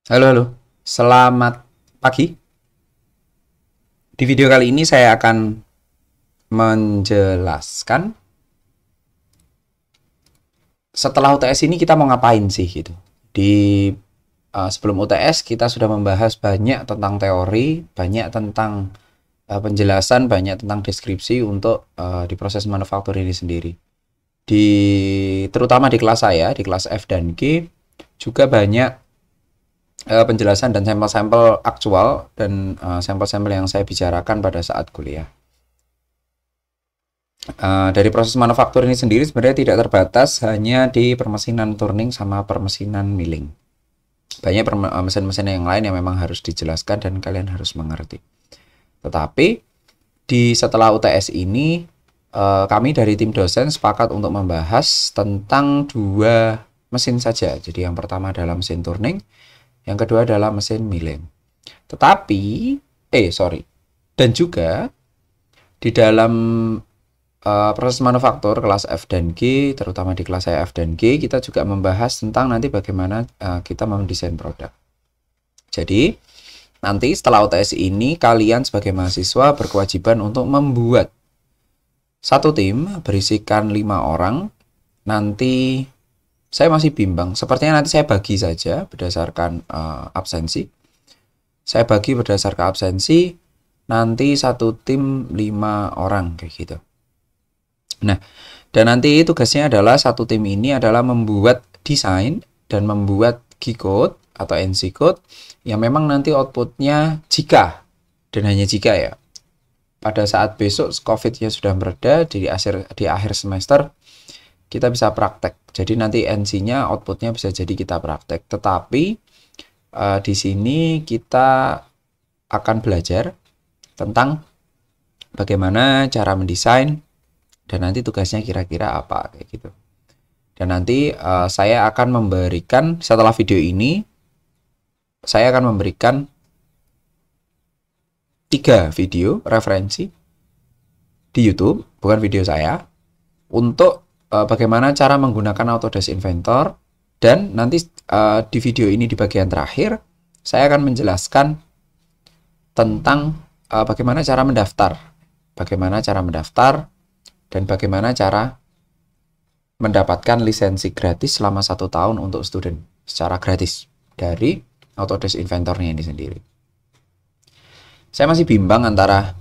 Halo, halo. Selamat pagi. Di video kali ini saya akan menjelaskan setelah UTS ini kita mau ngapain sih gitu. Di sebelum UTS kita sudah membahas banyak tentang teori, banyak tentang penjelasan, banyak tentang deskripsi untuk di proses manufaktur ini sendiri. Terutama di kelas saya, di kelas F dan G juga banyak penjelasan dan sampel-sampel aktual dan sampel-sampel yang saya bicarakan pada saat kuliah. Dari proses manufaktur ini sendiri sebenarnya tidak terbatas hanya di permesinan turning sama permesinan milling. Banyak mesin-mesin yang lain yang memang harus dijelaskan dan kalian harus mengerti. Tetapi setelah UTS ini kami dari tim dosen sepakat untuk membahas tentang dua mesin saja. Jadi yang pertama adalah mesin turning, yang kedua adalah mesin milling. Dan juga di dalam proses manufaktur kelas F dan G, terutama di kelas saya F dan G, kita juga membahas tentang nanti bagaimana kita mendesain produk. Jadi, nanti setelah UTS ini, kalian sebagai mahasiswa berkewajiban untuk membuat satu tim berisikan 5 orang. Nanti saya masih bimbang, sepertinya nanti saya bagi saja berdasarkan absensi. Saya bagi berdasarkan absensi, nanti satu tim 5 orang kayak gitu. Nah, dan nanti tugasnya adalah satu tim ini adalah membuat desain dan membuat G-code atau NC code yang memang nanti outputnya jika dan hanya jika ya pada saat besok COVID-nya sudah mereda di akhir semester kita bisa praktek. Jadi nanti NC-nya outputnya bisa jadi kita praktek. Tetapi di sini kita akan belajar tentang bagaimana cara mendesain dan nanti tugasnya kira-kira apa kayak gitu. Dan nanti saya akan memberikan setelah video ini saya akan memberikan 3 video referensi di YouTube, bukan video saya, untuk bagaimana cara menggunakan Autodesk Inventor. Dan nanti di video ini di bagian terakhir saya akan menjelaskan tentang bagaimana cara mendaftar dan bagaimana cara mendapatkan lisensi gratis selama 1 tahun untuk student secara gratis dari Autodesk Inventor-nya ini sendiri. Saya masih bimbang antara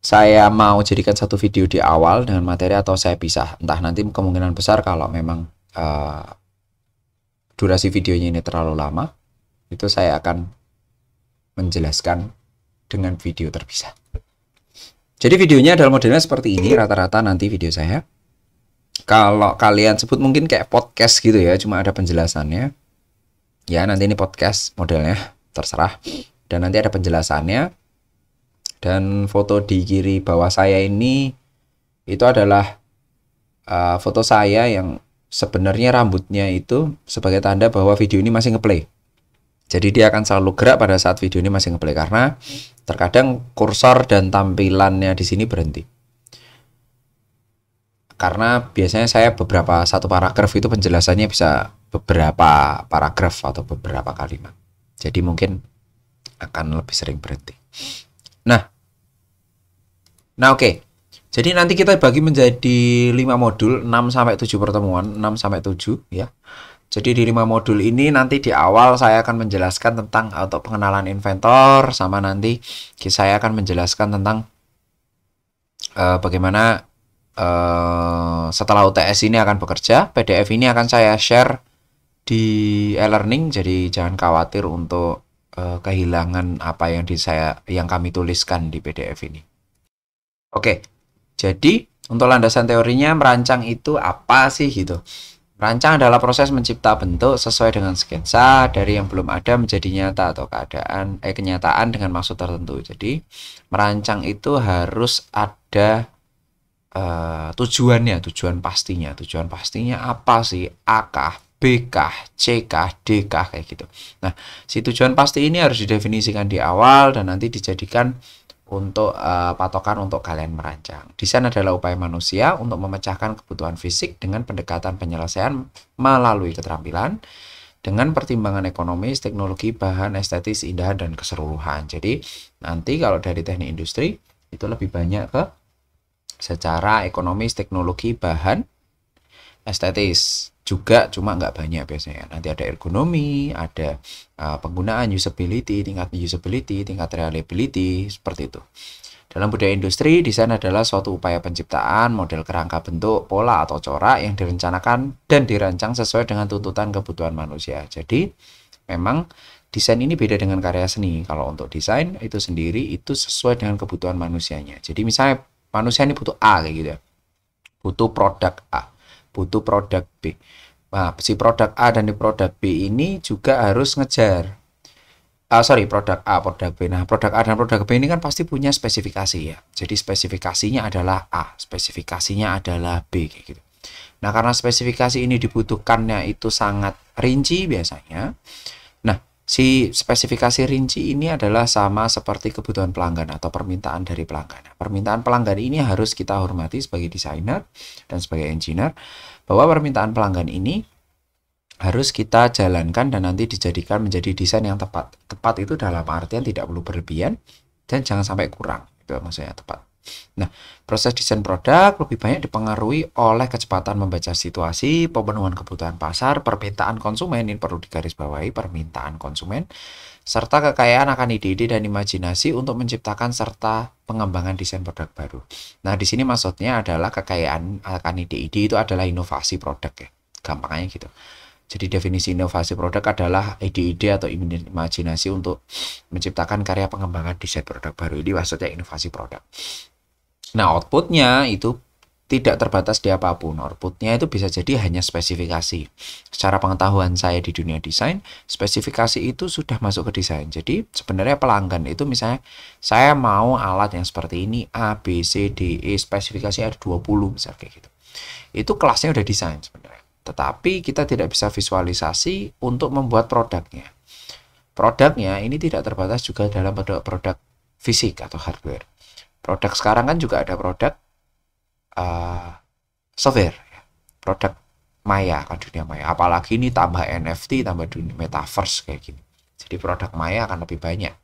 saya mau jadikan satu video di awal dengan materi atau saya pisah. Entah nanti kemungkinan besar kalau memang durasi videonya ini terlalu lama, itu saya akan menjelaskan dengan video terpisah. Jadi videonya adalah modelnya seperti ini, rata-rata nanti video saya. Kalau kalian sebut mungkin kayak podcast gitu ya, cuma ada penjelasannya. Ya, nanti ini podcast modelnya, terserah. Dan nanti ada penjelasannya. Dan foto di kiri bawah saya ini, itu adalah foto saya yang sebenarnya rambutnya itu sebagai tanda bahwa video ini masih ngeplay. Jadi dia akan selalu gerak pada saat video ini masih ngeplay karena terkadang kursor dan tampilannya di sini berhenti. Karena biasanya saya satu paragraf itu penjelasannya bisa beberapa paragraf atau beberapa kalimat. Jadi mungkin akan lebih sering berhenti. Nah oke. Jadi nanti kita bagi menjadi 5 modul, 6 sampai 7 pertemuan, 6 sampai 7 ya. Jadi di 5 modul ini nanti di awal saya akan menjelaskan tentang atau pengenalan inventor, sama nanti saya akan menjelaskan tentang bagaimana setelah UTS ini akan bekerja. PDF ini akan saya share di e-learning, jadi jangan khawatir untuk kehilangan apa yang kami tuliskan di PDF ini. Oke, jadi untuk landasan teorinya, merancang itu apa sih gitu? Merancang adalah proses mencipta bentuk sesuai dengan sketsa dari yang belum ada menjadi nyata atau kenyataan dengan maksud tertentu. Jadi merancang itu harus ada tujuan pastinya. Tujuan pastinya apa sih? A kah, B kah, C kah, D kah, kayak gitu. Nah, si tujuan pasti ini harus didefinisikan di awal dan nanti dijadikan untuk patokan untuk kalian merancang. Desain adalah upaya manusia untuk memecahkan kebutuhan fisik dengan pendekatan penyelesaian melalui keterampilan. dengan pertimbangan ekonomis, teknologi, bahan, estetis, indahan, dan keseluruhan. Jadi nanti kalau dari teknik industri itu lebih banyak ke secara ekonomis, teknologi, bahan, estetis juga, cuma nggak banyak biasanya. Nanti ada ergonomi, ada penggunaan usability, tingkat reliability, seperti itu. Dalam budaya industri, desain adalah suatu upaya penciptaan model kerangka bentuk, pola, atau corak yang direncanakan dan dirancang sesuai dengan tuntutan kebutuhan manusia. Jadi, memang desain ini beda dengan karya seni. Kalau untuk desain itu sendiri, itu sesuai dengan kebutuhan manusianya. Jadi, misalnya manusia ini butuh A kayak gitu ya. Butuh produk A, butuh produk B. Nah, si produk A dan di produk B ini juga harus ngejar produk A, produk B. Nah, produk A dan produk B ini kan pasti punya spesifikasi ya. Jadi spesifikasinya adalah A, spesifikasinya adalah B kayak gitu. Nah, karena spesifikasi ini dibutuhkannya itu sangat rinci biasanya. Nah, si spesifikasi rinci ini adalah sama seperti kebutuhan pelanggan atau permintaan dari pelanggan. Nah, permintaan pelanggan ini harus kita hormati sebagai desainer dan sebagai engineer, bahwa permintaan pelanggan ini harus kita jalankan dan nanti dijadikan menjadi desain yang tepat. Tepat itu dalam artian tidak perlu berlebihan dan jangan sampai kurang. Itu maksudnya tepat. Nah, proses desain produk lebih banyak dipengaruhi oleh kecepatan membaca situasi, pemenuhan kebutuhan pasar, permintaan konsumen, ini perlu digarisbawahi, permintaan konsumen, serta kekayaan akan ide-ide dan imajinasi untuk menciptakan serta pengembangan desain produk baru. Nah, di sini maksudnya adalah kekayaan akan ide-ide itu adalah inovasi produk ya. Gampangnya gitu. Jadi definisi inovasi produk adalah ide-ide atau imajinasi untuk menciptakan karya pengembangan desain produk baru. Ini maksudnya inovasi produk. Nah, outputnya itu tidak terbatas di apapun. Outputnya itu bisa jadi hanya spesifikasi. Secara pengetahuan saya di dunia desain, spesifikasi itu sudah masuk ke desain. Jadi sebenarnya pelanggan itu misalnya saya mau alat yang seperti ini A, B, C, D, E, spesifikasi ada 20 misalnya kayak gitu. Itu kelasnya udah desain sebenarnya. Tetapi kita tidak bisa visualisasi untuk membuat produknya. Produknya ini tidak terbatas juga dalam produk fisik atau hardware. Produk sekarang kan juga ada produk software, ya. Produk maya, kan dunia maya. Apalagi ini tambah NFT, tambah dunia metaverse kayak gini. Jadi produk maya akan lebih banyak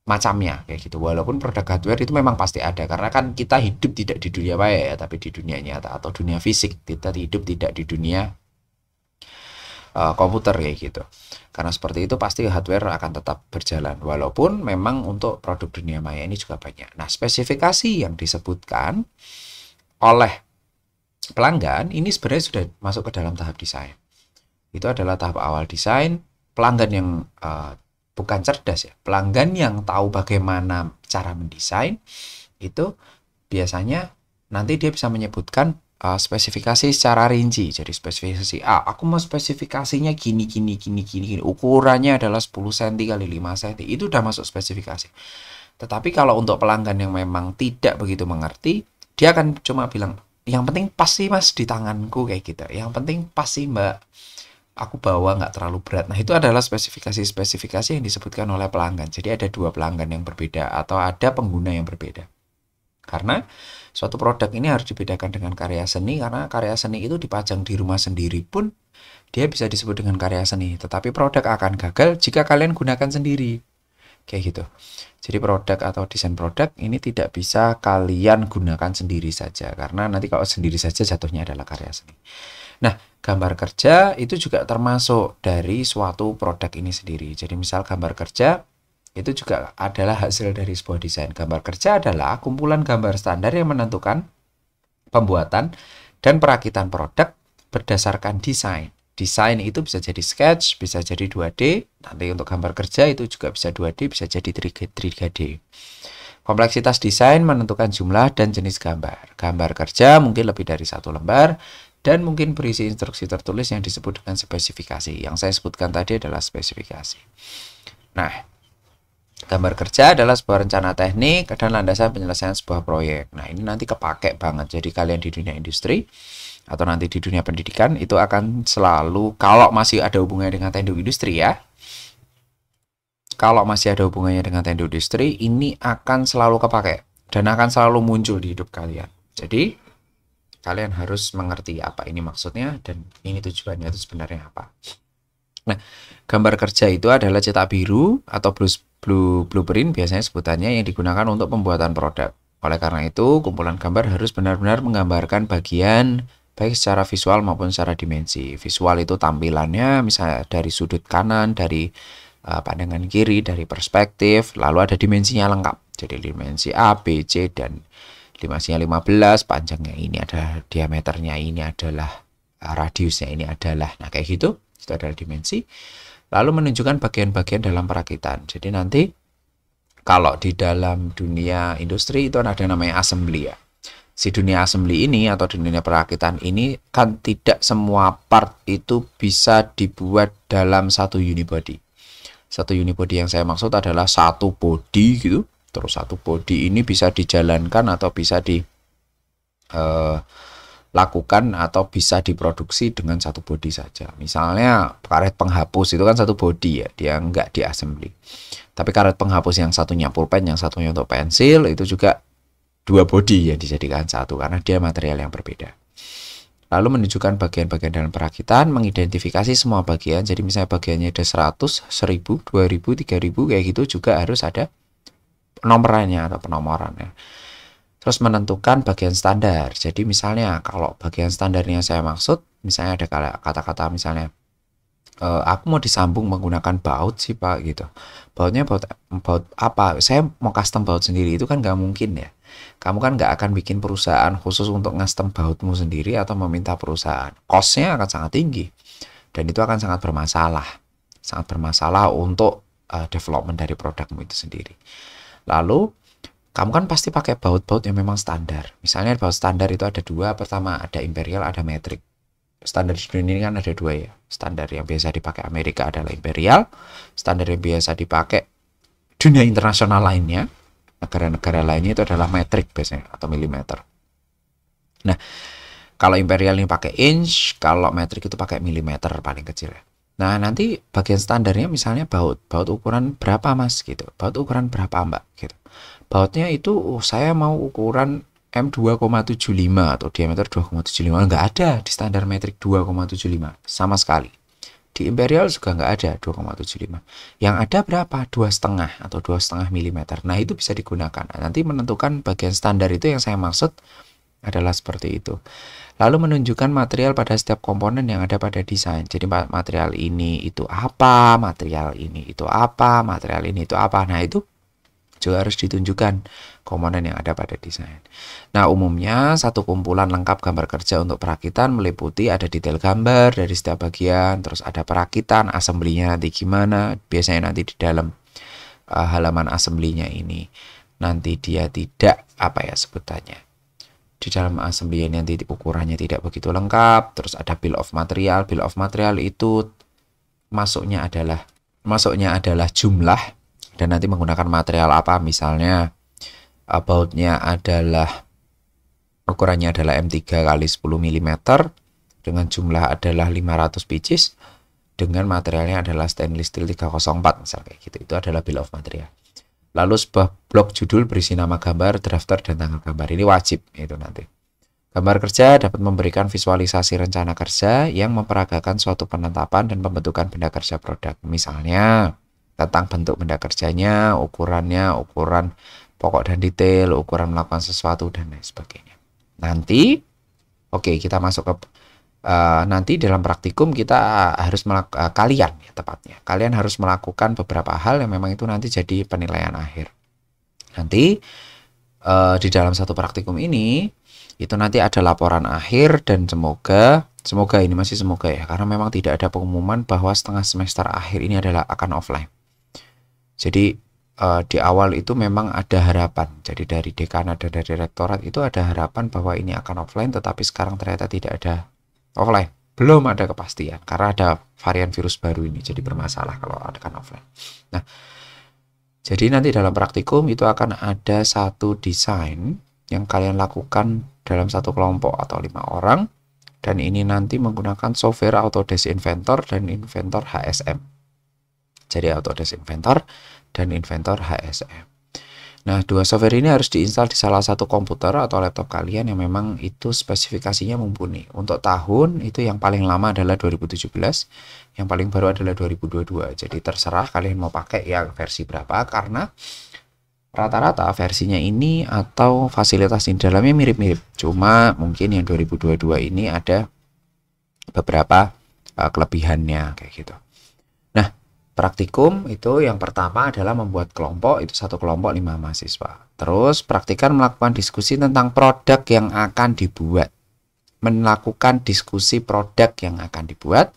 macamnya kayak gitu. Walaupun produk hardware itu memang pasti ada, karena kan kita hidup tidak di dunia maya ya, tapi di dunia nyata atau dunia fisik. Kita hidup tidak di dunia komputer kayak gitu. Karena seperti itu pasti hardware akan tetap berjalan. Walaupun memang untuk produk dunia maya ini juga banyak. Nah, spesifikasi yang disebutkan oleh pelanggan ini sebenarnya sudah masuk ke dalam tahap desain. Itu adalah tahap awal desain. Pelanggan yang bukan cerdas ya, pelanggan yang tahu bagaimana cara mendesain itu biasanya nanti dia bisa menyebutkan spesifikasi secara rinci. Jadi spesifikasi A, aku mau spesifikasinya gini, ukurannya adalah 10 cm kali 5 cm, itu udah masuk spesifikasi. Tetapi kalau untuk pelanggan yang memang tidak begitu mengerti, dia akan cuma bilang, yang penting pasti mas di tanganku kayak gitu, yang penting pasti mbak aku bawa nggak terlalu berat. Nah, itu adalah spesifikasi yang disebutkan oleh pelanggan. Jadi ada dua pelanggan yang berbeda atau ada pengguna yang berbeda. Karena suatu produk ini harus dibedakan dengan karya seni, karena karya seni itu dipajang di rumah sendiri pun dia bisa disebut dengan karya seni. Tetapi produk akan gagal jika kalian gunakan sendiri. Kayak gitu. Jadi produk atau desain produk ini tidak bisa kalian gunakan sendiri saja. Karena nanti kalau sendiri saja jatuhnya adalah karya seni. Nah, gambar kerja itu juga termasuk dari suatu produk ini sendiri. Jadi misal gambar kerja itu juga adalah hasil dari sebuah desain. Gambar kerja adalah kumpulan gambar standar yang menentukan pembuatan dan perakitan produk berdasarkan desain. Desain itu bisa jadi sketch, bisa jadi 2D. Nanti untuk gambar kerja itu juga bisa 2D, bisa jadi 3D. Kompleksitas desain menentukan jumlah dan jenis gambar. Gambar kerja mungkin lebih dari satu lembar, dan mungkin berisi instruksi tertulis yang disebut dengan spesifikasi. Yang saya sebutkan tadi adalah spesifikasi. Nah, gambar kerja adalah sebuah rencana teknik dan landasan penyelesaian sebuah proyek. Nah, ini nanti kepake banget. Jadi kalian di dunia industri atau nanti di dunia pendidikan itu akan selalu, kalau masih ada hubungannya dengan teknik industri ya. Kalau masih ada hubungannya dengan teknik industri, ini akan selalu kepake dan akan selalu muncul di hidup kalian. Jadi kalian harus mengerti apa ini maksudnya dan ini tujuannya itu sebenarnya apa. Nah, gambar kerja itu adalah cetak biru atau blueprint biasanya sebutannya yang digunakan untuk pembuatan produk. Oleh karena itu, kumpulan gambar harus benar-benar menggambarkan bagian baik secara visual maupun secara dimensi. Visual itu tampilannya misalnya dari sudut kanan, dari pandangan kiri, dari perspektif, lalu ada dimensinya lengkap. Jadi dimensi A, B, C, dan dimensinya 15, panjangnya ini ada, diameternya ini adalah, radiusnya ini adalah. Nah, kayak gitu. Itu adalah dimensi. Lalu menunjukkan bagian-bagian dalam perakitan. Jadi nanti kalau di dalam dunia industri itu ada namanya assembly ya. Si dunia assembly ini atau dunia perakitan ini kan tidak semua part itu bisa dibuat dalam satu unibody. Satu unibody yang saya maksud adalah satu body gitu. Terus satu body ini bisa dijalankan atau bisa di lakukan atau bisa diproduksi dengan satu body saja. Misalnya karet penghapus itu kan satu body ya, dia nggak di assembly. Tapi karet penghapus yang satunya pulpen, yang satunya untuk pensil, itu juga dua body yang dijadikan satu karena dia material yang berbeda. Lalu menunjukkan bagian-bagian dalam perakitan, mengidentifikasi semua bagian. Jadi misalnya bagiannya ada 100, 1000, 2000, 3000 kayak gitu juga harus ada nomorannya atau penomorannya. Terus menentukan bagian standar. Jadi misalnya kalau bagian standarnya saya maksud, misalnya ada kata-kata misalnya, aku mau disambung menggunakan baut sih Pak gitu. Bautnya baut apa? Saya mau custom baut sendiri, itu kan nggak mungkin ya. Kamu kan nggak akan bikin perusahaan khusus untuk custom bautmu sendiri atau meminta perusahaan. Cost-nya akan sangat tinggi. Dan itu akan sangat bermasalah. Sangat bermasalah untuk development dari produkmu itu sendiri. Lalu kamu kan pasti pakai baut-baut yang memang standar. Misalnya baut standar itu ada dua. Pertama ada imperial, ada metric. Standar di dunia ini kan ada dua ya. Standar yang biasa dipakai Amerika adalah imperial. Standar yang biasa dipakai dunia internasional lainnya, negara-negara lainnya itu adalah metric biasanya atau milimeter. Nah, kalau imperial ini pakai inch, kalau metric itu pakai milimeter paling kecil ya. Nah, nanti bagian standarnya misalnya baut ukuran berapa Mas gitu. Baut ukuran berapa Mbak gitu. Bautnya itu saya mau ukuran M2,75 atau diameter 2,75. Nggak ada di standar metrik 2,75 sama sekali. Di imperial juga nggak ada 2,75. Yang ada berapa? 2,5 atau 2,5 mm. Nah, itu bisa digunakan. Nah, nanti menentukan bagian standar itu yang saya maksud adalah seperti itu. Lalu menunjukkan material pada setiap komponen yang ada pada desain. Jadi material ini itu apa, material ini itu apa, material ini itu apa. Nah, itu juga harus ditunjukkan komponen yang ada pada desain. Nah, umumnya satu kumpulan lengkap gambar kerja untuk perakitan meliputi ada detail gambar dari setiap bagian, terus ada perakitan, assembly-nya nanti gimana. Biasanya nanti di dalam halaman assembly-nya ini nanti dia tidak apa ya sebutannya. Di dalam assembly nanti ukurannya tidak begitu lengkap, terus ada bill of material. Bill of material itu masuknya adalah jumlah dan nanti menggunakan material apa, misalnya bautnya adalah ukurannya adalah M3 kali 10 mm dengan jumlah adalah 500 pieces dengan materialnya adalah stainless steel 304 misalnya kayak gitu. Itu adalah bill of material. Lalu sebuah blok judul berisi nama gambar, drafter, dan tanggal gambar. Ini wajib itu nanti. Gambar kerja dapat memberikan visualisasi rencana kerja yang memperagakan suatu penetapan dan pembentukan benda kerja produk. Misalnya tentang bentuk benda kerjanya, ukurannya, ukuran pokok dan detail, ukuran melakukan sesuatu, dan lain sebagainya. Nanti, oke, kita masuk ke nanti dalam praktikum kita harus kalian ya tepatnya. Kalian harus melakukan beberapa hal yang memang itu nanti jadi penilaian akhir. Nanti di dalam satu praktikum ini itu nanti ada laporan akhir dan semoga ini masih semoga ya, karena memang tidak ada pengumuman bahwa setengah semester akhir ini adalah akan offline. Jadi di awal itu memang ada harapan. Jadi dari dekanat dan dari rektorat itu ada harapan bahwa ini akan offline, tetapi sekarang ternyata tidak ada offline. Belum ada kepastian karena ada varian virus baru ini, jadi bermasalah kalau akan offline. Nah, jadi nanti dalam praktikum itu akan ada satu desain yang kalian lakukan dalam satu kelompok atau 5 orang, dan ini nanti menggunakan software Autodesk Inventor dan Inventor HSM. Jadi Autodesk Inventor dan Inventor HSM. Nah, dua software ini harus diinstal di salah satu komputer atau laptop kalian yang memang itu spesifikasinya mumpuni. Untuk tahun itu yang paling lama adalah 2017, yang paling baru adalah 2022. Jadi terserah kalian mau pakai yang versi berapa, karena rata-rata versinya ini atau fasilitas di dalamnya mirip-mirip. Cuma mungkin yang 2022 ini ada beberapa kelebihannya kayak gitu. Nah, praktikum itu yang pertama adalah membuat kelompok, itu satu kelompok 5 mahasiswa. Terus praktikan melakukan diskusi tentang produk yang akan dibuat. Melakukan diskusi produk yang akan dibuat,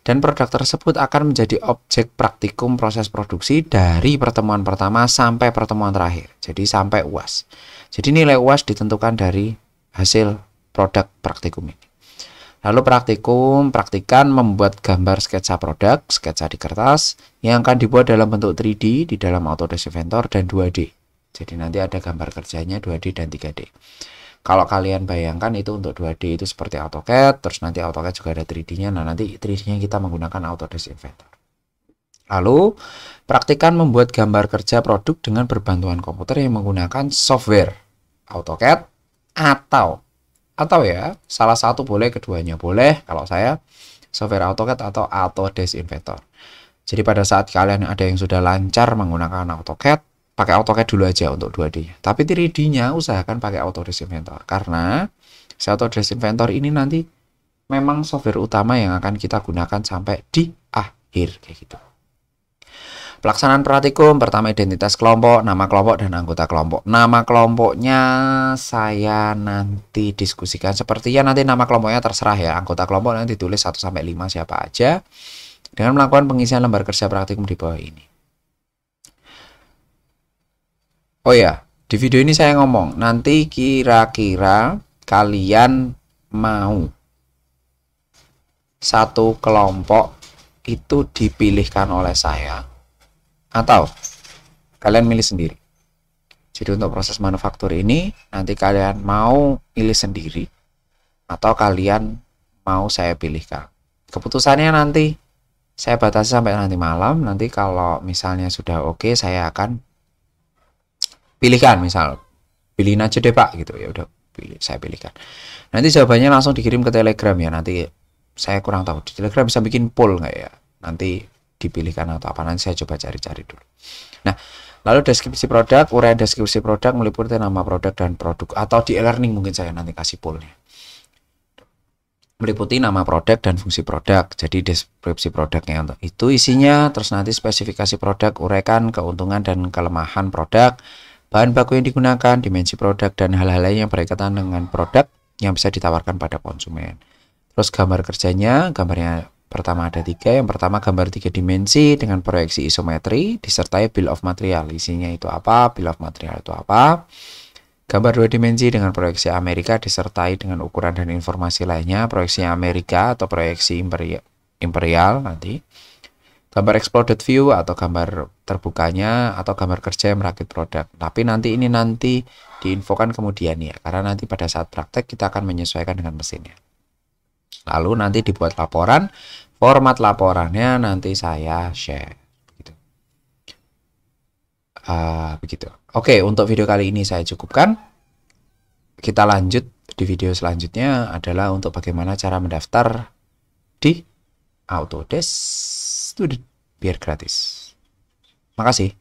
dan produk tersebut akan menjadi objek praktikum proses produksi dari pertemuan pertama sampai pertemuan terakhir. Jadi sampai UAS. Jadi nilai UAS ditentukan dari hasil produk praktikum ini. Lalu praktikan membuat gambar sketsa produk, sketsa di kertas, yang akan dibuat dalam bentuk 3D di dalam Autodesk Inventor dan 2D. Jadi nanti ada gambar kerjanya 2D dan 3D. Kalau kalian bayangkan itu untuk 2D itu seperti AutoCAD, terus nanti AutoCAD juga ada 3D-nya, nah nanti 3D-nya kita menggunakan Autodesk Inventor. Lalu, praktikan membuat gambar kerja produk dengan berbantuan komputer yang menggunakan software AutoCAD atau ya, salah satu boleh, keduanya boleh. Kalau saya, software AutoCAD atau Autodesk Inventor. Jadi pada saat kalian ada yang sudah lancar menggunakan AutoCAD, pakai AutoCAD dulu aja untuk 2D-nya. Tapi 3D-nya usahakan pakai Autodesk Inventor. Karena si Autodesk Inventor ini nanti memang software utama yang akan kita gunakan sampai di akhir kayak gitu. Pelaksanaan praktikum, pertama identitas kelompok, nama kelompok, dan anggota kelompok. Nama kelompoknya saya nanti diskusikan. Sepertinya nanti nama kelompoknya terserah ya. Anggota kelompok nanti tulis 1-5 siapa aja. Dengan melakukan pengisian lembar kerja praktikum di bawah ini. Oh ya, di video ini saya ngomong, nanti kira-kira kalian mau satu kelompok itu dipilihkan oleh saya, atau kalian milih sendiri. Jadi untuk proses manufaktur ini nanti kalian mau pilih sendiri atau kalian mau saya pilihkan. Keputusannya nanti saya batasi sampai nanti malam. Nanti kalau misalnya sudah oke, saya akan pilihkan, misal pilihin aja deh Pak gitu, ya udah saya pilihkan. Nanti jawabannya langsung dikirim ke Telegram ya. Nanti saya kurang tahu di Telegram bisa bikin poll nggak ya. Nanti dipilihkan atau apa, nanti saya coba cari-cari dulu. Nah, lalu deskripsi produk, uraian deskripsi produk meliputi nama produk dan produk, atau di e-learning mungkin saya nanti kasih pollnya. Meliputi nama produk dan fungsi produk. Jadi deskripsi produknya untuk itu isinya, terus nanti spesifikasi produk, uraikan keuntungan dan kelemahan produk, bahan baku yang digunakan, dimensi produk, dan hal-hal lain yang berkaitan dengan produk yang bisa ditawarkan pada konsumen. Terus gambar kerjanya, gambarnya pertama ada 3. Yang pertama gambar 3 dimensi dengan proyeksi isometri disertai bill of material. Isinya itu apa? Bill of material itu apa? Gambar 2 dimensi dengan proyeksi Amerika disertai dengan ukuran dan informasi lainnya. Proyeksi Amerika atau proyeksi imperial nanti. Gambar exploded view atau gambar terbukanya atau gambar kerja yang merakit produk. Tapi nanti diinfokan kemudian ya, karena nanti pada saat praktek kita akan menyesuaikan dengan mesinnya. Lalu nanti dibuat laporan, format laporannya nanti saya share. Begitu. Oke, untuk video kali ini saya cukupkan. Kita lanjut di video selanjutnya adalah untuk bagaimana cara mendaftar di Autodesk Student biar gratis. Makasih.